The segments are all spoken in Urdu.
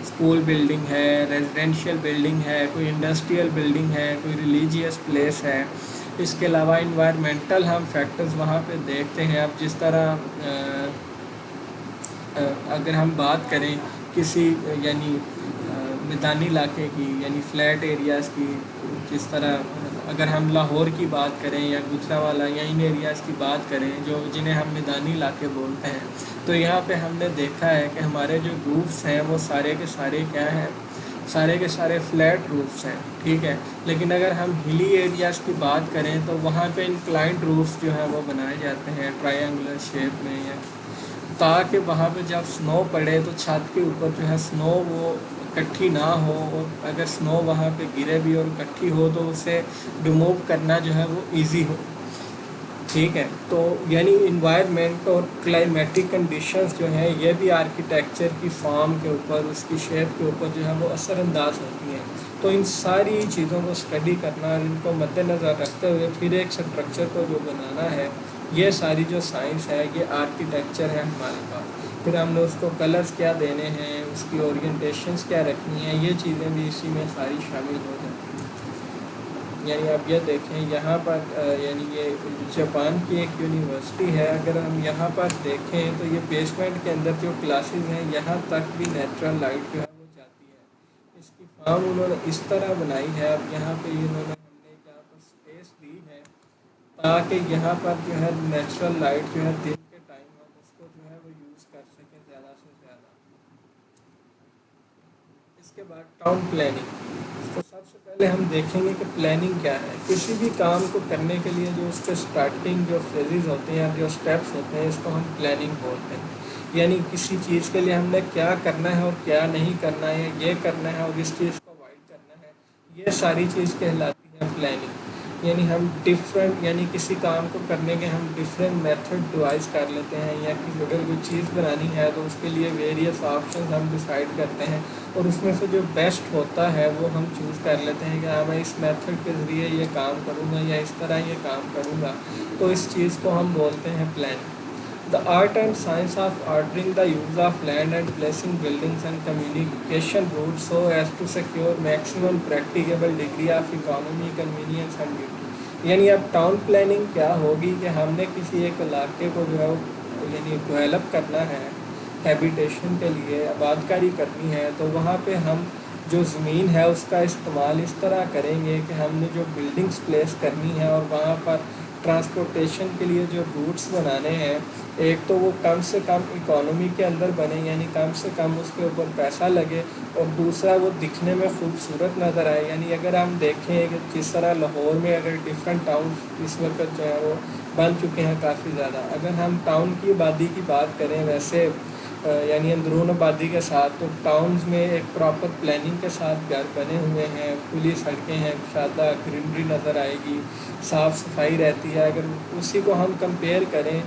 اسکول بلڈنگ ہے، ریزیڈینشیل بلڈنگ ہے، کوئی انڈسٹریل بلڈنگ ہے، کوئی ریلیجیس پلیس ہے. اس کے علاوہ انوائرمنٹل ہم فیکٹرز وہاں پہ دیکھتے ہیں. اب جس طرح اگر ہم بات کریں کسی یعنی میدانی علاقے کی یعنی فلیٹ ایریاز کی، جس طرح اگر ہم لاہور کی بات کریں یا گجرانوالہ یا ان ایریاز کی بات کریں جنہیں ہم میدانی علاقے بولتے ہیں، تو یہاں پہ ہم نے دیکھا ہے کہ ہمارے جو روفس ہیں وہ سارے کے سارے کیا ہیں، سارے کے سارے فلیٹ روفس ہیں. ٹھیک ہے، لیکن اگر ہم ہلی ایریاز کی بات کریں تو وہاں پہ انکلائنڈ روفس جو ہیں وہ بنائے جاتے ہیں ٹرائنگولر شیپ میں، یا تاکہ وہاں پہ جب سنو پڑے تو چھت کے اوپر جو ہے سنو وہ اکٹھی نہ ہو، اور اگر سنو وہاں پہ گرے بھی اور اکٹھی ہو تو اسے ریموو کرنا جو ہے وہ ایزی ہو. ٹھیک ہے، تو یعنی انوائرمنٹ اور کلائمیٹک کنڈیشنز جو ہیں یہ بھی آرکیٹیکچر کی فارم کے اوپر، اس کی شیپ کے اوپر جو ہے وہ اثر انداز ہوتی ہیں. تو ان ساری چیزوں کو اسٹڈی کرنا اور ان کو مد نظر رکھتے ہوئے پھر ایک اسٹرکچر کو جو بنانا ہے، یہ ساری جو سائنس ہے یہ آرکیٹیکچر ہے ہمارے پاس. پھر ہم نے اس کو کلرز کیا دینے ہیں، اس کی اورینٹیشنز کیا رکھنی ہیں، یہ چیزیں بھی اسی میں ساری شامل ہو جاتی ہیں. یعنی آپ یہ دیکھیں یہاں پر یعنی یہ جاپان کی ایک یونیورسٹی ہے، اگر ہم یہاں پر دیکھیں تو یہ بیسمنٹ کے اندر جو کلاسز ہیں یہاں تک بھی نیچرل لائٹ جو ہے وہ جاتی ہے. اس کی فارم انہوں نے اس طرح بنائی ہے. اب یہاں پہ انہوں نے ہم نے یہاں پر اسپیس دی ہے تاکہ یہاں پر جو ہے نیچرل لائٹ جو ہے دن کے ٹائم ہم اس کو جو ہے وہ یوز کر سکیں زیادہ سے زیادہ. اس کے بعد ٹاؤن پلاننگ. تو سب سے پہلے ہم دیکھیں گے کہ پلاننگ کیا ہے. کسی بھی کام کو کرنے کے لیے جو اس کے سٹارٹنگ جو فیزز ہوتے ہیں، جو سٹیپس ہوتے ہیں، اس کو ہم پلاننگ بولتے ہیں. یعنی کسی چیز کے لیے ہم نے کیا کرنا ہے اور کیا نہیں کرنا ہے، یہ کرنا ہے اور اس چیز کو اوائڈ کرنا ہے، یہ ساری چیز کہلاتی ہے پلاننگ. یعنی ہم ڈفرینٹ یعنی کسی کام کو کرنے کے ہم ڈفرینٹ میتھڈ ڈیوائز کر لیتے ہیں، یا کہ اگر کوئی چیز بنانی ہے تو اس کے لیے ویریس آپشنز ہم ڈیسائیڈ کرتے ہیں، اور اس میں سے جو بیسٹ ہوتا ہے وہ ہم چوز کر لیتے ہیں کہ ہاں میں اس میتھڈ کے ذریعے یہ کام کروں گا یا اس طرح یہ کام کروں گا. تو اس چیز کو ہم بولتے ہیں planning. The art and science of ordering the use of land and placing buildings and communication routes so as to secure maximum practicable degree of economy, convenience and beauty. یعنی اب ٹاؤن پلاننگ کیا ہوگی کہ ہم نے کسی ایک علاقے کو جو ہے یعنی ڈیولپ کرنا ہے، ہیبیٹیشن کے لیے آباد کاری کرنی ہے، تو وہاں پہ ہم جو زمین ہے اس کا استعمال اس طرح کریں گے کہ ہم نے جو بلڈنگز پلیس کرنی ہے اور وہاں پر ٹرانسپورٹیشن کے لیے جو روٹس بنانے ہیں، ایک تو وہ کم سے کم اکانومی کے اندر بنے، یعنی کم سے کم اس کے اوپر پیسہ لگے، اور دوسرا وہ دکھنے میں خوبصورت نظر آئے. یعنی اگر ہم دیکھیں کہ جس طرح لاہور میں اگر ڈفرینٹ ٹاؤن اس وقت جو ہے وہ بن چکے ہیں کافی زیادہ، اگر ہم ٹاؤن کی آبادی کی بات کریں ویسے یعنی اندرون آبادی کے ساتھ، تو ٹاؤنز میں ایک پراپر پلاننگ کے ساتھ گھر بنے ہوئے ہیں، کھلی سڑکیں ہیں، کشادہ گرینری نظر آئے گی، صاف صفائی رہتی ہے. اگر اسی کو ہم کمپیئر کریں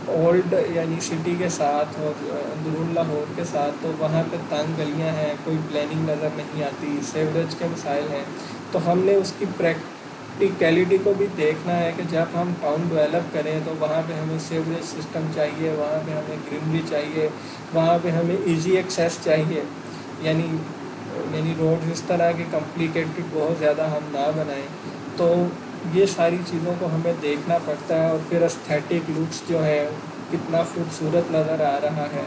اولڈ یعنی سٹی کے ساتھ اور اندرون لاہور کے ساتھ، تو وہاں پہ تنگ گلیاں ہیں، کوئی پلاننگ نظر نہیں آتی، سیوریج کے مسائل ہیں. تو ہم نے اس کی پریکٹیکیلٹی کو بھی دیکھنا ہے کہ جب ہم ٹاؤن ڈیولپ کریں تو وہاں پہ ہمیں سیوریج سسٹم چاہیے، وہاں پہ ہمیں گرینری چاہیے، وہاں پہ ہمیں ایزی ایکسیس چاہیے. یعنی روڈ اس طرح کے کمپلیکیٹڈ بہت زیادہ ہم نہ بنائیں. تو یہ ساری چیزوں کو ہمیں دیکھنا پڑتا ہے. اور پھر استھیٹک لکس جو ہے کتنا خوبصورت نظر آ رہا ہے.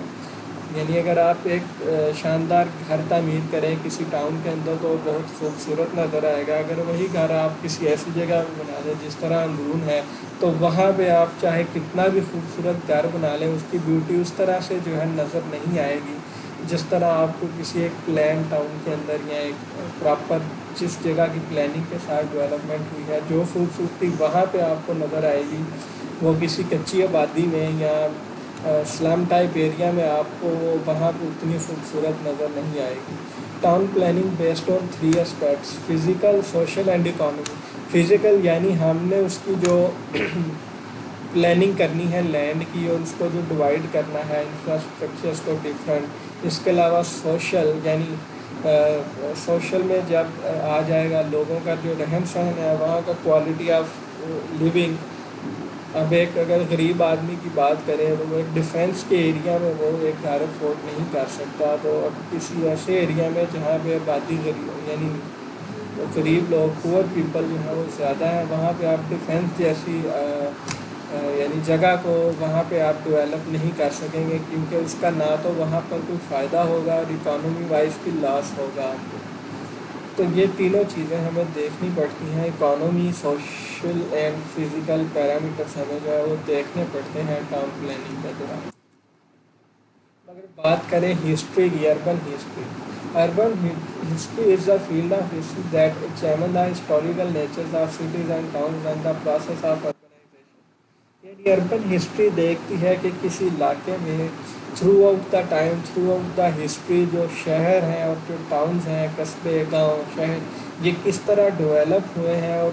یعنی اگر آپ ایک شاندار گھر تعمیر کریں کسی ٹاؤن کے اندر تو بہت خوبصورت نظر آئے گا. اگر وہی گھر آپ کسی ایسی جگہ میں بنا دیں جس طرح اندرون ہے، تو وہاں پہ آپ چاہے کتنا بھی خوبصورت گھر بنا لیں، اس کی بیوٹی اس طرح سے جو ہے نظر نہیں آئے گی جس طرح آپ کو کسی ایک پلان ٹاؤن کے اندر یا ایک پراپر جس جگہ کی پلاننگ کے ساتھ ڈیولپمنٹ ہوئی ہے، جو خوبصورتی وہاں پہ آپ کو نظر آئے گی وہ کسی کچی آبادی میں یا سلم ٹائپ ایریا میں آپ کو وہاں پہ اتنی خوبصورت نظر نہیں آئے گی. Town planning based on 3 aspects: physical, social and economy. Physical یعنی ہم نے اس کی جو پلاننگ کرنی ہے لینڈ کی اور اس کو جو ڈیوائڈ کرنا ہے انفراسٹرکچرس کو ڈفرینٹ. اس کے علاوہ سوشل یعنی سوشل میں جب آ جائے گا لوگوں کا جو رہن سہن ہے، وہاں کا کوالٹی آف لیونگ، اب ایک اگر غریب آدمی کی بات کریں تو وہ ایک ڈیفینس کے ایریا میں وہ ایک گھر افورڈ نہیں کر سکتا، تو اب کسی ایسے ایریا میں جہاں پہ آبادی غریب یعنی غریب لوگ پور پیپل جو ہیں وہ زیادہ ہیں، وہاں پہ آپ ڈیفینس جیسی یعنی جگہ کو وہاں پہ آپ ڈیولپ نہیں کر سکیں گے، کیونکہ اس کا نہ تو وہاں پر کوئی فائدہ ہوگا اور اکانومی وائز بھی لاس ہوگا آپ کو۔ تو یہ تینوں چیزیں ہمیں دیکھنی پڑتی ہیں، economy, social and physical parameters ہمیں جو ہے وہ دیکھنے پڑتے ہیں ٹاؤن پلاننگ کے دوران۔ اگر بات کریں ہسٹری کی، urban history is the field of history that examine the historical natures of cities and towns and the process of urbanisation. یعنی اربن ہسٹری دیکھتی ہے کہ کسی علاقے میں throughout the time, throughout the history, جو شہر ہیں اور جو ٹاؤنز ہیں، قصبے، گاؤں، شہر، یہ کس طرح ڈیولپ ہوئے ہیں اور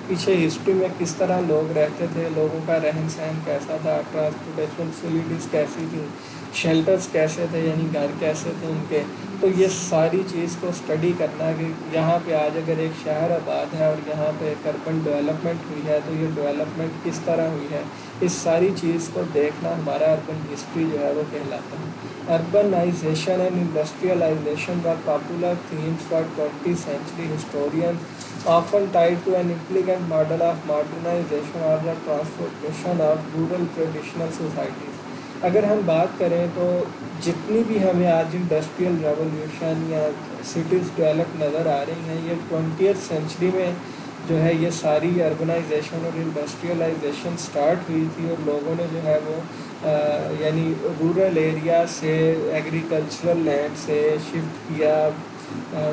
پیچھے ہسٹری میں کس طرح لوگ رہتے تھے، لوگوں کا رہن سہن کیسا تھا، ٹرانسپورٹیشن فیسلٹیز کیسی تھیں، شیلٹرز کیسے تھے، یعنی گھر کیسے تھے ان کے۔ تو یہ ساری چیز کو اسٹڈی کرنا کہ یہاں پہ آج اگر ایک شہر آباد ہے اور یہاں پہ ایک اربن ڈیولپمنٹ ہوئی ہے تو یہ ڈیولپمنٹ کس طرح ہوئی ہے، اس ساری چیز کو دیکھنا ہمارا اربن ہسٹری جو ہے وہ کہلاتا ہے۔ Urbanisation and industrialisation were popular themes for 20th century historians, often tied to an implicant model of modernization or the transformation of rural traditional societies۔ اگر ہم بات کریں تو جتنی بھی ہمیں آج انڈسٹریل ریولیوشن یا سٹیز ڈیولپ نظر آ رہی ہیں، یہ 20th سینچری میں جو ہے یہ ساری اربنائزیشن اور انڈسٹریلائزیشن سٹارٹ ہوئی تھی، اور لوگوں نے جو ہے وہ یعنی رورل ایریا سے ایگریکلچرل لینڈ سے شفٹ کیا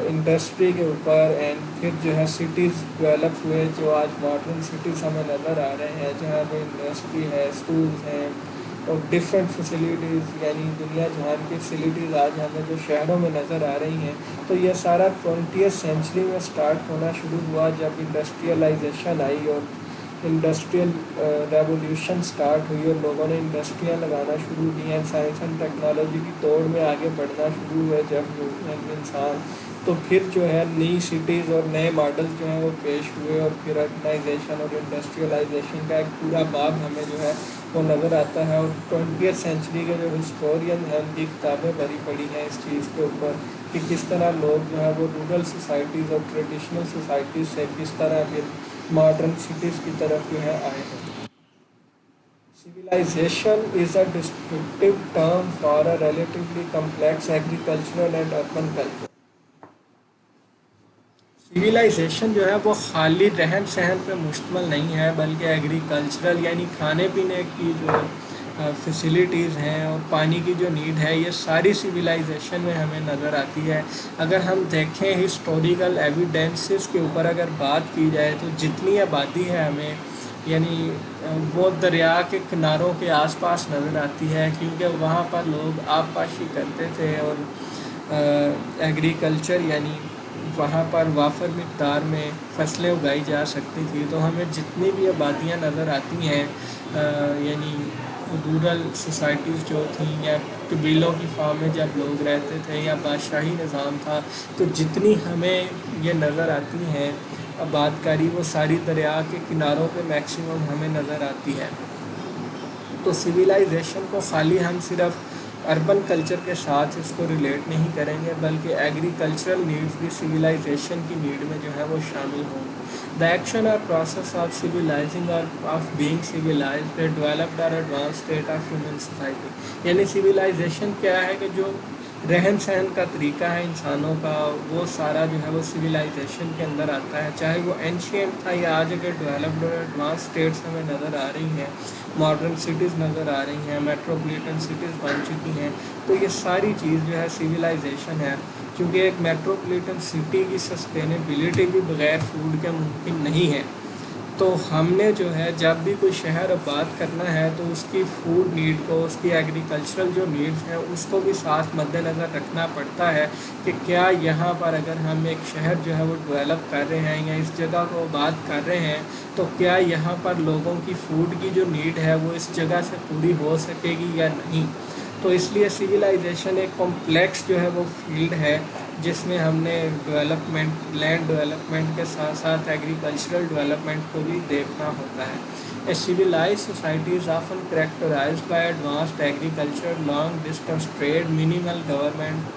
انڈسٹری کے اوپر، اینڈ پھر جو ہے سٹیز ڈیولپ ہوئے جو آج ماڈرن سٹیز ہمیں نظر آ رہے ہیں، جہاں پہ انڈسٹری ہے، اسکولز ہیں اور ڈفرینٹ فیسلٹیز، یعنی دنیا جہان کی فیسلٹیز آج ہمیں جو شہروں میں نظر آ رہی ہیں۔ تو یہ سارا 20th سینچری میں سٹارٹ ہونا شروع ہوا جب انڈسٹریلائزیشن آئی اور انڈسٹریل ریولیوشن سٹارٹ ہوئی اور لوگوں نے انڈسٹریاں لگانا شروع کی ہیں، سائنس اینڈ ٹیکنالوجی کی توڑ میں آگے بڑھنا شروع ہوئے جب انسان، تو پھر جو ہے نئی سٹیز اور نئے ماڈل جو ہیں وہ پیش ہوئے، اور پھر اربنائزیشن اور انڈسٹریلائزیشن کا ایک پورا باب ہمیں جو ہے وہ نظر آتا ہے۔ اور 20th سینچری کے جو ہسٹورین ہیں ان کی کتابیں بھری پڑی ہیں اس چیز کے اوپر کہ کس طرح لوگ جو ہے وہ رورل سوسائٹیز اور ٹریڈیشنل سوسائٹیز سے کس طرح پھر ماڈرن سٹیز کی طرف جو ہے آئے ہیں۔ Civilization is a descriptive term for a relatively complex agricultural and urban culture۔ Civilisation جو ہے وہ خالی رہن سہن پہ مشتمل نہیں ہے، بلکہ ایگریکلچرل یعنی کھانے پینے کی جو فیسلٹیز ہیں اور پانی کی جو نیڈ ہے، یہ ساری سویلائزیشن میں ہمیں نظر آتی ہے۔ اگر ہم دیکھیں ہسٹوریکل ایویڈینسز کے اوپر اگر بات کی جائے تو جتنی آبادی ہے ہمیں یعنی وہ دریا کے کناروں کے آس پاس نظر آتی ہے، کیونکہ وہاں پر لوگ آب پاشی کرتے تھے اور ایگریکلچر یعنی وہاں پر وافر مقدار میں فصلیں اگائی جا سکتی تھی۔ تو ہمیں جتنی بھی آبادیاں نظر آتی ہیں یعنی رورل سوسائٹیز جو تھیں یا قبیلوں کی فارم میں جب لوگ رہتے تھے یا بادشاہی نظام تھا، تو جتنی ہمیں یہ نظر آتی ہیں آباد کاری وہ ساری دریا کے کناروں پہ میکسیمم ہمیں نظر آتی ہے۔ تو سویلائزیشن کو خالی ہم صرف اربن کلچر کے ساتھ اس کو ریلیٹ نہیں کریں گے، بلکہ ایگریکلچرل نیڈز بھی سویلائزیشن کی نیڈ میں جو ہے وہ شامل ہوں۔ دا ایکشن اور پروسیس آف سویلائزنگ اور آف بینگ سویلائزڈ ڈیولپڈ اور advance state of human society. یعنی سویلائزیشن کیا ہے کہ جو رہن سہن کا طریقہ ہے انسانوں کا، وہ سارا جو ہے وہ سویلائزیشن کے اندر آتا ہے، چاہے وہ اینشینٹ تھا یا آج اگر ڈیولپڈ اور ایڈوانس اسٹیٹس ہمیں نظر آ رہی ہیں، ماڈرن سٹیز نظر آ رہی ہیں، میٹروپولیٹن سٹیز بن چکی ہیں، تو یہ ساری چیز جو ہے سویلائزیشن ہے۔ کیونکہ ایک میٹروپولیٹن سٹی کی سسٹینیبلٹی بھی بغیر فوڈ کے ممکن نہیں ہے۔ تو ہم نے جو ہے جب بھی کوئی شہر آباد کرنا ہے تو اس کی فوڈ نیڈ کو، اس کی ایگریکلچرل جو نیڈز ہیں اس کو بھی ساتھ مد نظر رکھنا پڑتا ہے کہ کیا یہاں پر اگر ہم ایک شہر جو ہے وہ ڈیولپ کر رہے ہیں یا اس جگہ کو آباد کر رہے ہیں تو کیا یہاں پر لوگوں کی فوڈ کی جو نیڈ ہے وہ اس جگہ سے پوری ہو سکے گی یا نہیں۔ تو اس لیے سویلائزیشن ایک کمپلیکس جو ہے وہ فیلڈ ہے جس میں ہم نے ڈیولپمنٹ، لینڈ ڈیولپمنٹ کے ساتھ ساتھ ایگریکلچرل ڈیولپمنٹ کو بھی دیکھنا ہوتا ہے۔ A civilized society is often characterized by advanced agriculture, long distance trade, minimal government,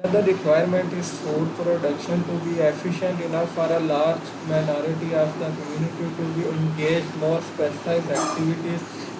another requirement is food production to be efficient enough for a large minority of the community to be engaged more specialized activities।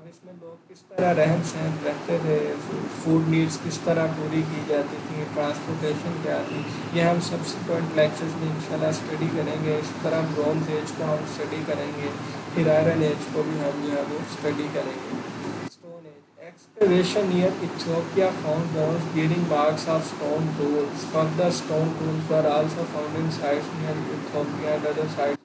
اب اس میں لوگ کس طرح رہن سہن رہتے تھے، فوڈ نیڈس کس طرح پوری کی جاتی تھی، ٹرانسپورٹیشن کیا تھی، یہ ہم سبسیکوینٹ لیکچرز میں انشاءاللہ اسٹڈی کریں گے۔ اس طرح برونز ایج کو ہم اسٹڈی کریں گے، پھر آئرن ایج کو بھی ہم جو ہے وہ اسٹڈی کریں گے۔ Stone age excavation near Ethiopia found bones bearing marks of stone tools. Further stone tools were also found in sites near Ethiopia and other sites.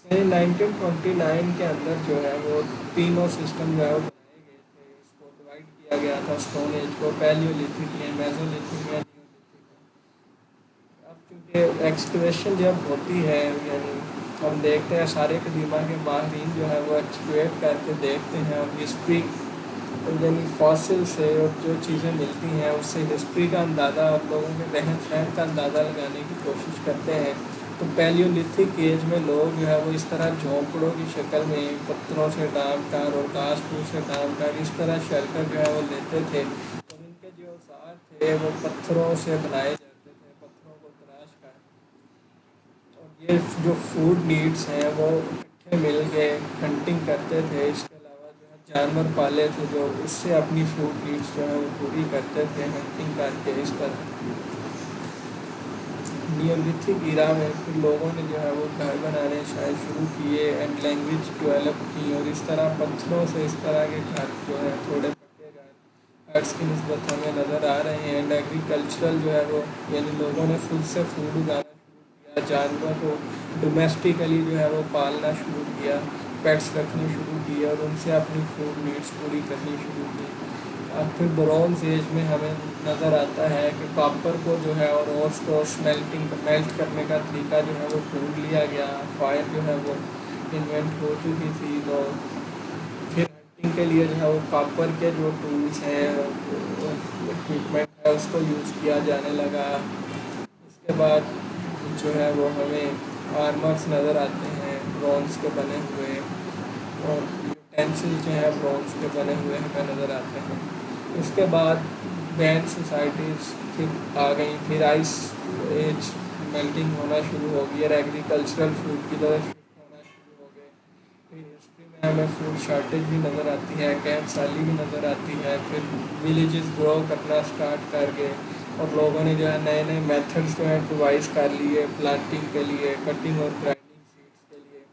1929 کے اندر جو ہے وہ تینوں سسٹم جو ہے وہ بنائے گئے تھے، اس کو ڈیوائڈ کیا گیا تھا اسٹون ایج کو، پیلیولتھک یا میزولتھک یا نیولتھک۔ اب چونکہ ایکسکیویشن جب ہوتی ہے، یعنی ہم دیکھتے ہیں سارے قدیمہ کے ماہرین جو ہے وہ ایکسکیویٹ کر کے دیکھتے ہیں اور ہسٹری یعنی فاسل سے اور جو چیزیں ملتی ہیں اس سے ہسٹری کا اندازہ اور لوگوں کے رہن سہن کا اندازہ لگانے کی کوشش کرتے ہیں۔ تو پیلیولتھک ایج میں لوگ جو ہے وہ اس طرح جھونپڑوں کی شکل میں پتھروں سے ڈانپ کر اور گھاس پھوس سے ڈانپ کر اس طرح شیلٹر جو ہے وہ لیتے تھے، اور ان کے جو اوزار تھے وہ پتھروں سے بنائے جاتے تھے، پتھروں کو تراش کر۔ اور یہ جو فوڈ نیڈس ہیں وہ اکٹھے مل کے ہنٹنگ کرتے تھے، اس کے علاوہ جو ہے جانور پالے تھے جو اس سے اپنی فوڈ نیڈس جو ہے وہ پوری کرتے تھے ہنٹنگ کر کے۔ اس طرح نیولتھک ایرا میں پھر لوگوں نے جو ہے وہ گھر بنانے شاید شروع کیے اینڈ لینگویج ڈیولپ کی، اور اس طرح پتھروں سے اس طرح کے گھر جو ہے تھوڑے پکے گھر ہرٹس کی نسبت ہمیں نظر آ رہے ہیں۔ اینڈ ایگریکلچرل جو ہے وہ یعنی لوگوں نے خود سے فوڈ اگانا شروع کیا، جانوروں کو ڈومیسٹیکلی جو ہے وہ پالنا شروع کیا، پیٹس رکھنے شروع کیے اور ان سے اپنی فوڈ نیڈس پوری کرنی شروع کی۔ اب پھر برونز ایج میں ہمیں نظر آتا ہے کہ کاپر کو جو ہے اور اس کو میلٹ کرنے کا طریقہ جو ہے وہ ڈھونڈ لیا گیا، فائر جو ہے وہ انوینٹ ہو چکی تھی۔ تو پھر ہنٹنگ کے لیے جو ہے وہ کاپر کے جو ٹولس ہیں، اکوپمنٹ ہے، اس کو یوز کیا جانے لگا۔ اس کے بعد جو ہے وہ ہمیں آرمرس نظر آتے ہیں برونز کے بنے ہوئے، اور یوٹینسل جو ہے برونز کے بنے ہوئے ہمیں نظر آتے ہیں۔ اس کے بعد بینڈ سوسائٹیز پھر آ گئیں، پھر آئس ایج میلٹنگ ہونا شروع ہو گئی اور ایگریکلچرل فوڈ کی طرف شفٹ ہونا شروع ہو گئے۔ پھر ہسٹری میں ہمیں فوڈ شارٹیج بھی نظر آتی ہے، کیمپ سالی بھی نظر آتی ہے، پھر ولیجز گرو کرنا اسٹارٹ کر گئے اور لوگوں نے جو ہے نئے نئے میتھڈس جو ہیں ڈیوائز کر لیے پلانٹنگ کے لیے، کٹنگ اور گرائنڈنگ سیڈس کے لیے۔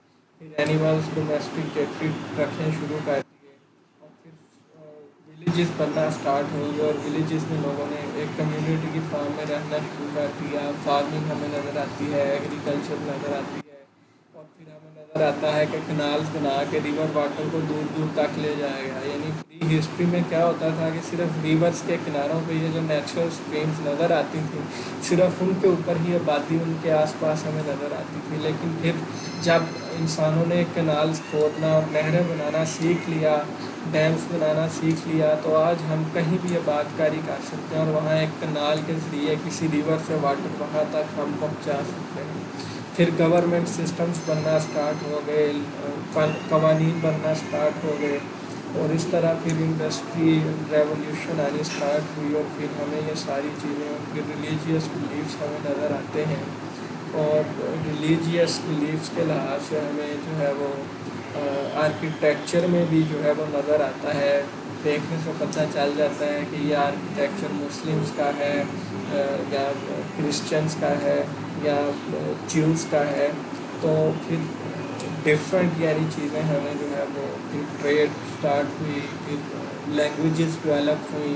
پھر اینیملس ڈومیسٹیکیٹڈ رکھنے شروع کر دیے، اور پھر ولیجز بننا اسٹارٹ ہو گئے، اور ولیجز میں لوگوں نے ایک کمیونٹی کی فارم میں رہنا شروع کر دیا۔ فارمنگ ہمیں نظر آتی ہے، ایگریکلچر نظر آتی ہے، اور پھر ہمیں نظر آتا ہے کہ کنالز بنا کے ریور واٹر کو دور دور تک لے جایا گیا۔ یعنی پری ہسٹری میں کیا ہوتا تھا کہ صرف ریورس کے کناروں پہ یہ جو نیچرل اسٹریمز نظر آتی تھیں، صرف ان کے اوپر ہی آبادی ان کے آس پاس ہمیں نظر آتی تھی۔ لیکن پھر جب انسانوں نے کنالز کھودنا اور نہریں بنانا سیکھ لیا، ڈیمز بنانا سیکھ لیا، تو آج ہم کہیں بھی آباد کاری کر سکتے ہیں اور وہاں ایک کنال کے ذریعے کسی ریور سے واٹر وہاں تک ہم پہنچا سکتے ہیں۔ پھر گورنمنٹ سسٹمز بننا اسٹارٹ ہو گئے، قوانین بننا اسٹارٹ ہو گئے، اور اس طرح پھر انڈسٹری ریولیوشن آنی اسٹارٹ ہوئی، اور پھر ہمیں یہ ساری چیزیں اور پھر ریلیجیس بلیفس ہمیں نظر آتے ہیں۔ اور ریلیجیس بلیفس کے لحاظ سے ہمیں جو ہے وہ آرکیٹیکچر میں بھی جو ہے وہ نظر آتا ہے، دیکھنے سے پتہ چل جاتا ہے کہ یہ آرکیٹیکچر مسلمز کا ہے یا کرسچنس کا ہے یا جیوز کا ہے۔ تو پھر ڈفرینٹ یعنی چیزیں ہمیں جو ہے وہ پھر ٹریڈ اسٹارٹ ہوئی، پھر لینگویجز ڈیولپ ہوئیں،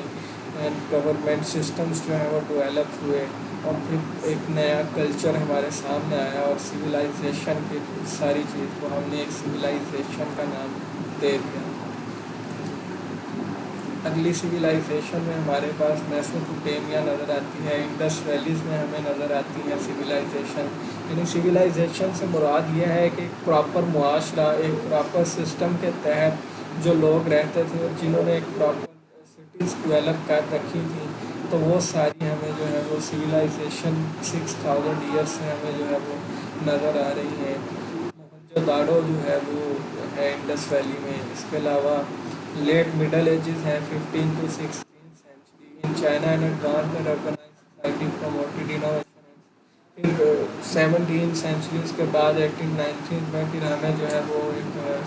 اینڈ گورنمنٹ سسٹمز جو ہیں وہ ڈیولپ ہوئے، اور پھر ایک نیا کلچر ہمارے سامنے آیا، اور سویلائزیشن کی ساری چیز کو ہم نے ایک سویلائزیشن کا نام دے دیا۔ اگلی سویلائزیشن میں ہمارے پاس میسوپوٹیمیا نظر آتی ہے، انڈس ویلیز میں ہمیں نظر آتی ہے سویلائزیشن۔ یعنی سویلائزیشن سے مراد یہ ہے کہ ایک پراپر معاشرہ، ایک پراپر سسٹم کے تحت جو لوگ رہتے تھے اور جنہوں نے ایک پراپر سٹیز ڈیولپ کر رکھی تھیں، تو وہ ساری ہمیں جو ہے وہ سویلائزیشن 6000 ایئرس سے ہمیں جو ہے وہ نظر آ رہی ہیں۔ موہنجو داڑو جو ہے وہ ہے انڈس ویلی میں۔ اس کے علاوہ لیٹ مڈل ایجز ہیں 15 to 16 century in China and advance and organised society promoted innovation. پھر 17 سینچریز کے بعد 18 19 میں پھر ہمیں جو ہے وہ ایک